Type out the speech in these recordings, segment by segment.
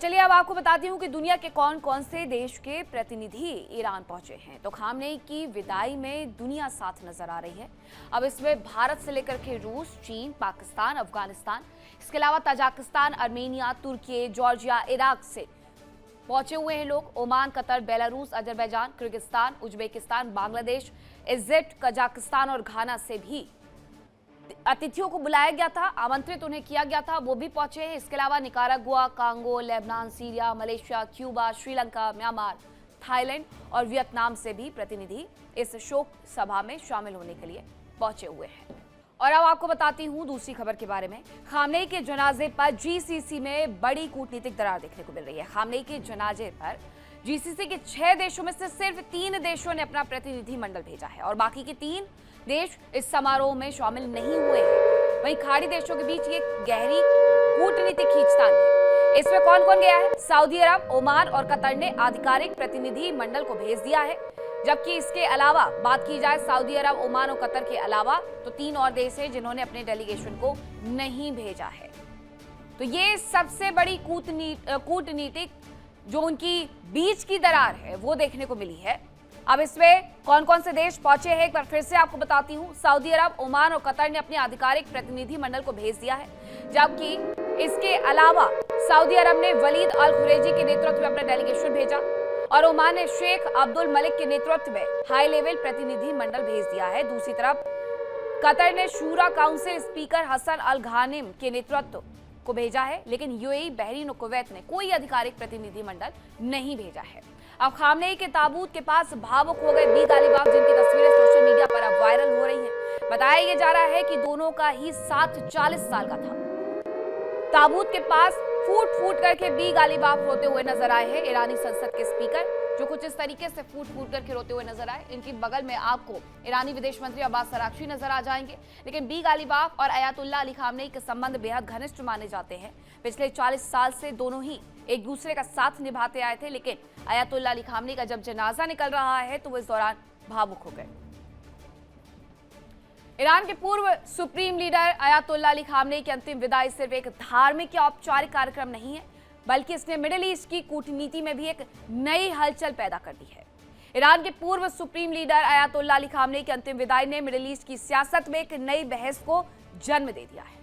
चलिए अब आपको बताती हूँ कि दुनिया के कौन कौन से देश के प्रतिनिधि ईरान पहुंचे हैं। तो खामनेई की विदाई में दुनिया साथ नजर आ रही है। अब इसमें भारत से लेकर के रूस, चीन, पाकिस्तान, अफगानिस्तान, इसके अलावा तजाकिस्तान, अर्मेनिया, तुर्की, जॉर्जिया, इराक से पहुंचे हुए हैं लोग। Oman, Qatar, Belarus, Azerbaijan, Kyrgyzstan, Uzbekistan, Bangladesh, Egypt, Kazakhstan और घाना से भी अतिथियों को बुलाया गया था, आमंत्रित उन्हें किया गया था, वो भी पहुंचे हैं। इसके अलावा Nicaragua, Congo, Lebanon, Syria, Malaysia, Cuba, Sri Lanka, Myanmar, Thailand और वियतनाम से भी प्रतिनिधि इस शोक सभा में शामिल होने के लिए पहुंचे हुए हैं। और अब आपको बताती हूं दूसरी खबर के बारे में। खामनेई के जनाजे पर जीसीसी में बड़ी कूटनीतिक दरार देखने को मिल रही है। खामनेई के जनाजे पर जीसीसी के 6 देशों में से सिर्फ 3 देशों ने अपना प्रतिनिधि मंडल भेजा है और बाकी के 3 देश इस समारोह में शामिल नहीं हुए हैं। वहीं खाड़ी देशों के बीच ये गहरी कूटनीतिक खींचतान है। इसमें कौन कौन गया है? सऊदी अरब, ओमान और कतर ने आधिकारिक प्रतिनिधि मंडल को भेज दिया है, जबकि इसके अलावा बात की जाए सऊदी अरब, ओमान और कतर के अलावा तो 3 और देश हैं जिन्होंने अपने डेलीगेशन को नहीं भेजा है। तो ये सबसे बड़ी कूटनीतिक जो उनकी बीच की दरार है वो देखने को मिली है। अब इसमें कौन कौन से देश पहुंचे हैं एक बार फिर से आपको बताती हूं। सऊदी अरब, ओमान और कतर ने अपने आधिकारिक प्रतिनिधि मंडल को भेज दिया है, जबकि इसके अलावा सऊदी अरब ने वलीद अल खुरैजी के नेतृत्व में अपना डेलीगेशन भेजा और ओमान ने शेख अब्दुल मलिक के नेतृत्व में हाई लेवल प्रतिनिधि मंडल भेज दिया है। दूसरी तरफ कतर ने शूरा काउंसिल स्पीकर हसन अल घानिम के नेतृत्व को भेजा है, लेकिन यूएई, बहरीन और कुवैत ने कोई आधिकारिक प्रतिनिधि मंडल नहीं भेजा है। अब खामनेई के ताबूत के पास भावुक हो गए बी गालिबाफ, जिनकी तस्वीरें सोशल मीडिया पर अब वायरल हो रही हैं। बताया यह जा रहा है कि दोनों का ही साथ 40 साल का था। ताबूत के पास फूट फूट करके बी गालिबाफ रोते हुए नजर आए हैं। ईरानी संसद के स्पीकर जो कुछ इस तरीके से फूट फूट करके रोते हुए नजर आए। इनकी बगल में आपको ईरानी विदेश मंत्री अब्बास अरागची नजर आ जाएंगे। लेकिन बी गालिबाफ और अयातुल्लाह अली खामनेई के संबंध बेहद घनिष्ठ माने जाते हैं। पिछले 40 साल से दोनों ही एक दूसरे का साथ निभाते आए थे, लेकिन अयातुल्लाह अली खामनेई का जब जनाजा निकल रहा है तो वो इस दौरान भावुक हो गए। ईरान के पूर्व supreme leader Ayatollah Ali Khamenei की अंतिम विदाई सिर्फ एक धार्मिक या औपचारिक कार्यक्रम नहीं है, बल्कि इसने मिडिल ईस्ट की कूटनीति में भी एक नई हलचल पैदा कर दी है। ईरान के पूर्व supreme leader Ayatollah Ali Khamenei की अंतिम विदाई ने मिडिल ईस्ट की सियासत में एक नई बहस को जन्म दे दिया है।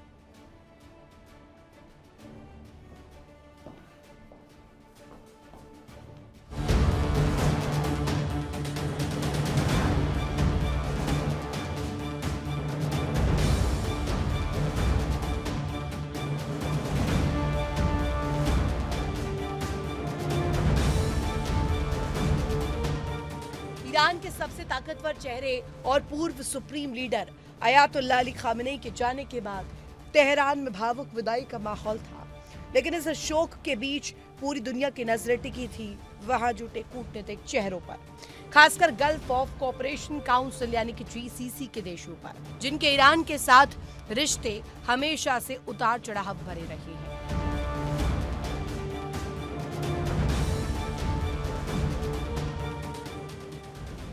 ईरान के सबसे ताकतवर चेहरे और पूर्व supreme leader Ayatollah Ali Khamenei के जाने के बाद तेहरान में भावुक विदाई का माहौल था, लेकिन इस शोक के बीच पूरी दुनिया की नजरें टिकी थी वहां जुटे कूटनीतिक चेहरों पर, खासकर गल्फ ऑफ कोऑपरेशन काउंसिल यानी कि जीसीसी के देशों पर, जिनके ईरान के साथ रिश्ते हमेशा से उतार चढ़ाव भरे रहे हैं।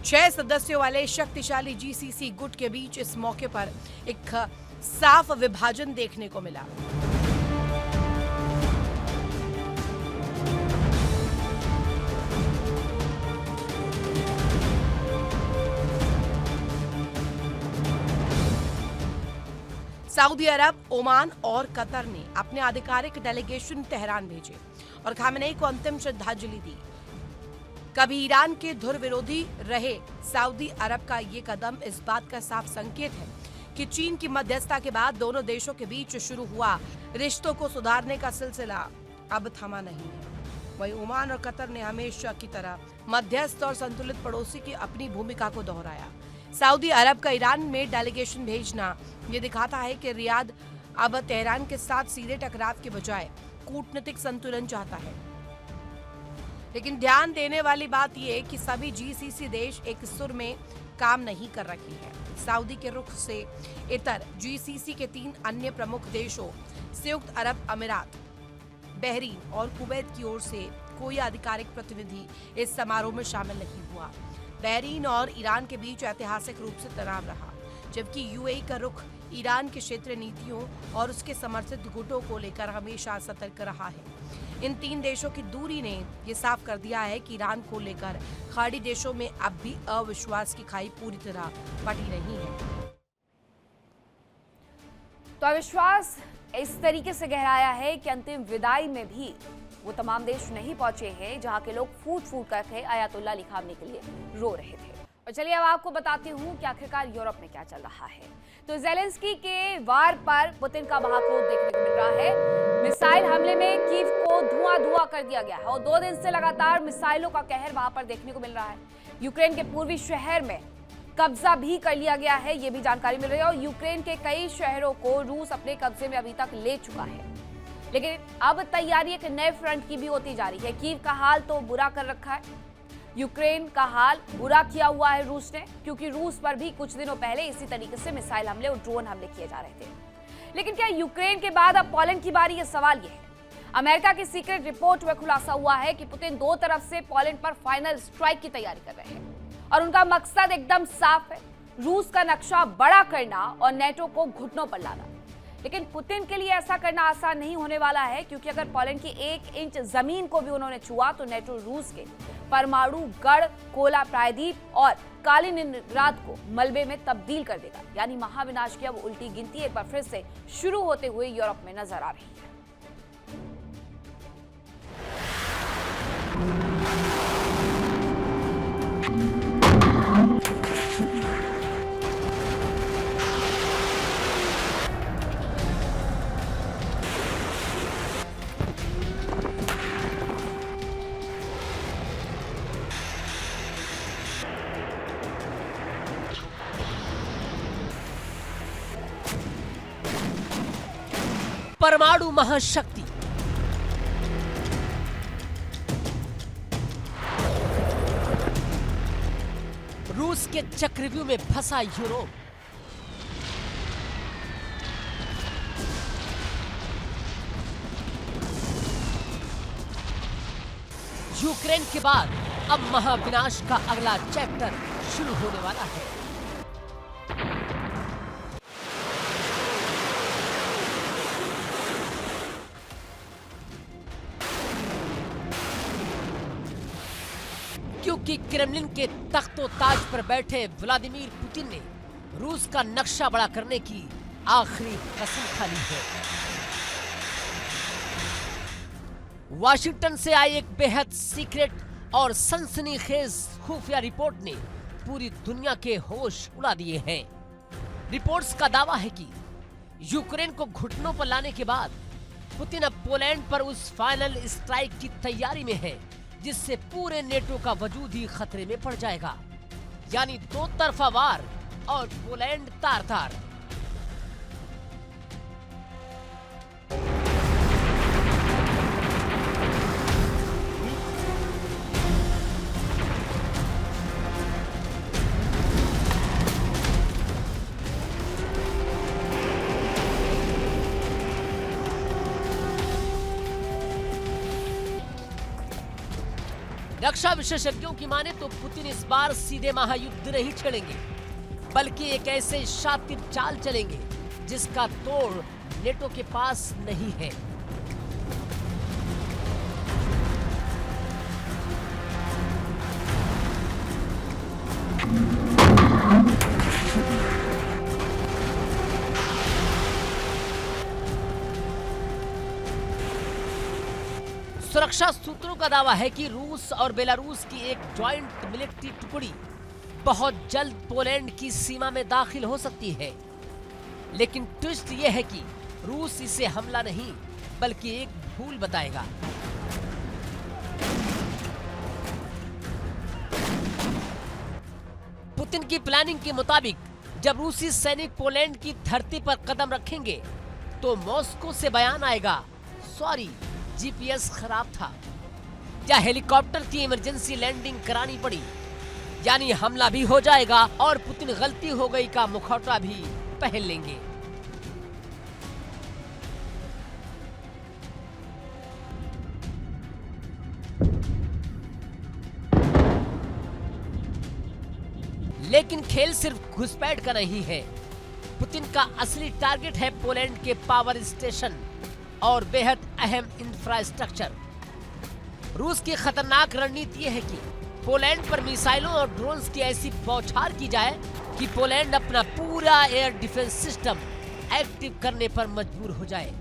छह सदस्यों वाले शक्तिशाली जीसीसी गुट के बीच इस मौके पर एक साफ विभाजन देखने को मिला। सऊदी अरब, ओमान और कतर ने अपने आधिकारिक डेलीगेशन तेहरान भेजे और खामनेई को अंतिम श्रद्धांजलि दी। कभी ईरान के धुर विरोधी रहे सऊदी अरब का ये कदम इस बात का साफ संकेत है कि चीन की मध्यस्थता के बाद दोनों देशों के बीच शुरू हुआ रिश्तों को सुधारने का सिलसिला अब थमा नहीं है। वहीं ओमान और कतर ने हमेशा की तरह मध्यस्थ और संतुलित पड़ोसी की अपनी भूमिका को दोहराया। सऊदी अरब का ईरान में डेलीगेशन भेजना ये दिखाता है कि रियाद अब तेहरान के साथ सीधे टकराव के बजाय कूटनीतिक संतुलन चाहता है। लेकिन ध्यान देने वाली बात यह कि सभी जीसीसी देश एक सुर में काम नहीं कर रहे हैं। सऊदी के रुख से इतर जीसीसी के 3 अन्य प्रमुख देशों संयुक्त अरब अमीरात, बहरीन और कुवैत की ओर से कोई आधिकारिक प्रतिनिधि इस समारोह में शामिल नहीं हुआ। बहरीन और ईरान के बीच ऐतिहासिक रूप से तनाव रहा, जबकि यूएई का रुख ईरान के क्षेत्रीय नीतियों और उसके समर्थित गुटों को लेकर हमेशा सतर्क रहा है। इन तीन देशों की दूरी ने ये साफ कर दिया है कि ईरान को लेकर खाड़ी देशों में अब भी अविश्वास की खाई पूरी तरह पटी नहीं है। तो अविश्वास इस तरीके से गहराया है कि अंतिम विदाई में भी वो तमाम देश नहीं पहुंचे हैं जहां के लोग फूट फूट करके आयतुल्लाह अली खामनी के लिए रो रहे थे। और चलिए अब आपको बताती हूँ कि आखिरकार यूरोप में क्या चल रहा है। तो ज़ेलेंस्की के वार पर पुतिन का महाक्रोध देखने को मिल रहा है। मिसाइल हमले में कीव को धुआं धुआं कर दिया गया है और 2 दिन से लगातार मिसाइलों का कहर वहां पर देखने को मिल रहा है। यूक्रेन के पूर्वी शहर में कब्जा भी कर लिया गया है, ये भी जानकारी मिल रही है। और यूक्रेन के कई शहरों को रूस अपने कब्जे में अभी तक ले चुका है, लेकिन अब तैयारी एक नए फ्रंट की भी होती जा रही है। कीव का हाल तो बुरा कर रखा है, यूक्रेन का हाल बुरा किया हुआ है रूस ने, क्योंकि रूस पर भी कुछ दिनों पहले इसी तरीके से मिसाइल हमले और ड्रोन हमले किए जा रहे थे। लेकिन क्या यूक्रेन के बाद अब पोलैंड की बारी? ये सवाल ये है। अमेरिका की सीक्रेट रिपोर्ट में खुलासा हुआ है कि पुतिन 2 तरफ से पोलैंड पर फाइनल स्ट्राइक की तैयारी कर रहे हैं और उनका मकसद एकदम साफ है, रूस का नक्शा बड़ा करना और नेटो को घुटनों पर लाना। लेकिन पुतिन के लिए ऐसा करना आसान नहीं होने वाला है, क्योंकि अगर पोलैंड की 1 इंच जमीन को भी उन्होंने छुआ तो नेटो रूस के परमाणु गढ़, कोला प्रायद्वीप और कालिनिनग्राद को मलबे में तब्दील कर देगा। यानी महाविनाश की अब उल्टी गिनती एक बार फिर से शुरू होते हुए यूरोप में नजर आ रही है। परमाणु महाशक्ति रूस के चक्रव्यूह में फंसा यूरोप। यूक्रेन के बाद अब महाविनाश का अगला चैप्टर शुरू होने वाला है। क्योंकि क्रेमलिन के तख्तो ताज पर बैठे व्लादिमीर पुतिन ने रूस का नक्शा बड़ा करने की आखिरी कसम खा ली है। वाशिंगटन से आई एक बेहद सीक्रेट और सनसनीखेज खुफिया रिपोर्ट ने पूरी दुनिया के होश उड़ा दिए हैं। रिपोर्ट्स का दावा है कि यूक्रेन को घुटनों पर लाने के बाद पुतिन अब पोलैंड पर उस फाइनल स्ट्राइक की तैयारी में है, जिससे पूरे नेटो का वजूद ही खतरे में पड़ जाएगा। यानी 2 तरफा वार और पोलैंड तार तार। रक्षा विशेषज्ञों की माने तो पुतिन इस बार सीधे महायुद्ध नहीं छेड़ेंगे, बल्कि एक ऐसे शातिर चाल चलेंगे जिसका तोड़ नेटो के पास नहीं है। सुरक्षा सूत्रों का दावा है कि रूस और बेलारूस की एक जॉइंट मिलिट्री टुकड़ी बहुत जल्द पोलैंड की सीमा में दाखिल हो सकती है। लेकिन ट्विस्ट यह है कि रूस इसे हमला नहीं बल्कि एक भूल बताएगा। पुतिन की प्लानिंग के मुताबिक जब रूसी सैनिक पोलैंड की धरती पर कदम रखेंगे तो मॉस्को से बयान आएगा, सॉरी जीपीएस खराब था, या हेलीकॉप्टर की इमरजेंसी लैंडिंग करानी पड़ी। यानी हमला भी हो जाएगा और पुतिन गलती हो गई का मुखौटा भी पहन लेंगे। लेकिन खेल सिर्फ घुसपैठ का नहीं है। पुतिन का असली टारगेट है पोलैंड के पावर स्टेशन और बेहद अहम इंफ्रास्ट्रक्चर। रूस की खतरनाक रणनीति यह है कि पोलैंड पर मिसाइलों और ड्रोन्स की ऐसी बौछार की जाए कि पोलैंड अपना पूरा एयर डिफेंस सिस्टम एक्टिव करने पर मजबूर हो जाए।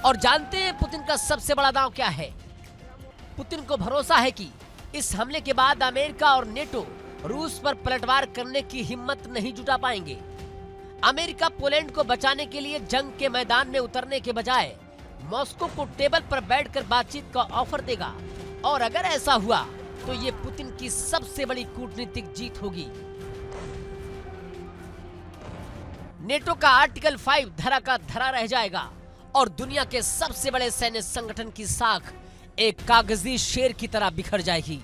और जानते हैं पुतिन का सबसे बड़ा दांव क्या है? पुतिन को भरोसा है कि इस हमले के बाद अमेरिका और नेटो रूस पर पलटवार करने की हिम्मत नहीं जुटा पाएंगे। अमेरिका पोलैंड को बचाने के लिए जंग के मैदान में उतरने के बजाय मॉस्को को टेबल पर बैठकर बातचीत का ऑफर देगा, और अगर ऐसा हुआ तो ये पुतिन की सबसे बड़ी कूटनीतिक जीत होगी। नेटो का आर्टिकल 5 धरा का धरा रह जाएगा और दुनिया के सबसे बड़े सैन्य संगठन की साख एक कागजी शेर की तरह बिखर जाएगी।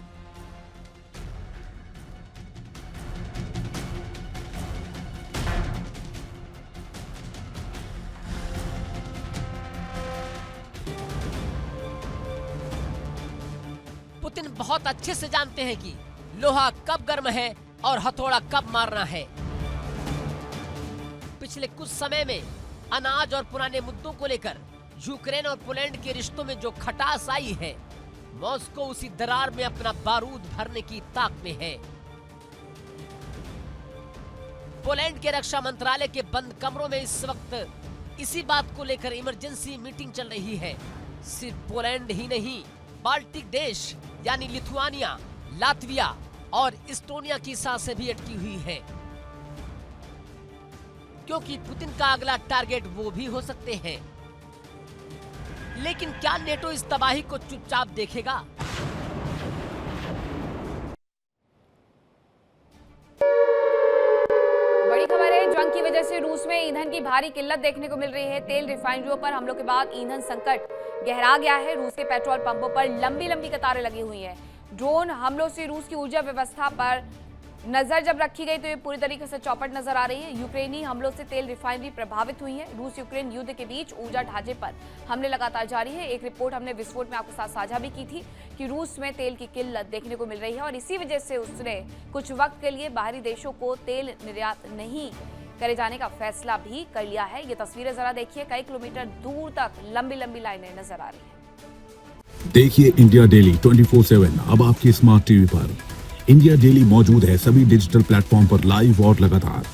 पुतिन बहुत अच्छे से जानते हैं कि लोहा कब गर्म है और हथौड़ा कब मारना है। पिछले कुछ समय में अनाज और पुराने मुद्दों को लेकर यूक्रेन और पोलैंड के रिश्तों में जो खटास आई है, मॉस्को उसी दरार में अपना बारूद भरने की ताक में है। पोलैंड के रक्षा मंत्रालय के बंद कमरों में इस वक्त इसी बात को लेकर इमरजेंसी मीटिंग चल रही है। सिर्फ पोलैंड ही नहीं, बाल्टिक देश यानी लिथुआनिया, लातविया और इस्टोनिया की सांसें भी अटकी हुई है, क्योंकि पुतिन का अगला टारगेट वो भी हो सकते हैं। लेकिन क्या नेटो इस तबाही को चुपचाप देखेगा? बड़ी खबर है, जंग की वजह से रूस में ईंधन की भारी किल्लत देखने को मिल रही है। तेल रिफाइनरियों पर हमलों के बाद ईंधन संकट गहरा गया है। रूस के पेट्रोल पंपों पर लंबी लंबी कतारें लगी हुई हैं। ड्रोन हमलों से रूस की ऊर्जा व्यवस्था पर नजर जब रखी गई तो ये पूरी तरीके से चौपट नजर आ रही है। यूक्रेनी हमलों से तेल रिफाइनरी प्रभावित हुई है। रूस यूक्रेन युद्ध के बीच ऊर्जा ढांचे पर हमले लगातार जारी है। एक रिपोर्ट हमने विस्फोट में आपके साथ साझा भी की थी कि रूस में तेल की किल्लत देखने को मिल रही है और इसी वजह से उसने कुछ वक्त के लिए बाहरी देशों को तेल निर्यात नहीं करे जाने का फैसला भी कर लिया है। ये तस्वीरें जरा देखिए, कई किलोमीटर दूर तक लंबी लंबी लाइनें नजर आ रही है। देखिए इंडिया डेली 24/7 अब आपकी स्मार्ट टीवी पर। इंडिया डेली मौजूद है सभी डिजिटल प्लेटफॉर्म पर लाइव और लगातार।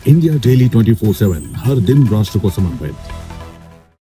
इंडिया डेली 24/7 हर दिन राष्ट्र को समर्पित।